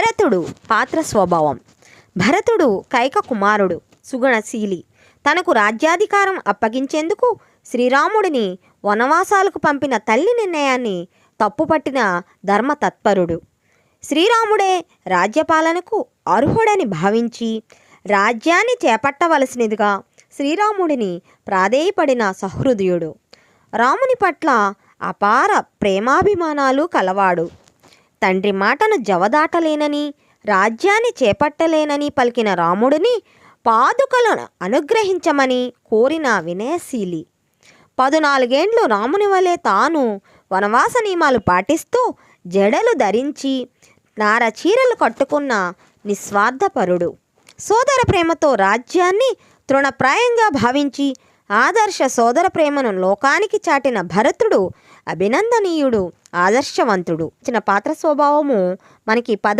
భరతుడు పాత్ర స్వభావం. భరతుడు కైక కుమారుడు, సుగుణశీలి. తనకు రాజ్యాధికారం అప్పగించేందుకు శ్రీరాముడిని వనవాసాలకు పంపిన తల్లి నిర్ణయాన్ని తప్పుపట్టిన ధర్మతత్పరుడు. శ్రీరాముడే రాజ్యపాలనకు అర్హుడని భావించి రాజ్యాన్ని చేపట్టవలసినదిగా శ్రీరాముడిని ప్రాధేయపడిన సహృదయుడు. రాముని పట్ల అపార ప్రేమాభిమానాలు కలవాడు. తండ్రి మాటను జవదాటలేనని, రాజ్యాన్ని చేపట్టలేనని పలికిన రాముడిని పాదుకలను అనుగ్రహించమని కోరిన వినయశీలి. 14 ఏండ్లు రాముని వలె తాను వనవాస నియమాలు పాటిస్తూ జడలు ధరించి నార చీరలు కట్టుకున్న నిస్వార్థపరుడు. సోదర ప్రేమతో రాజ్యాన్ని తృణప్రాయంగా భావించి ఆదర్శ సోదర ప్రేమను లోకానికి చాటిన భరతుడు అభినందనీయుడు, ఆదర్శవంతుడు. చిన్న పాత్ర స్వభావము మనకి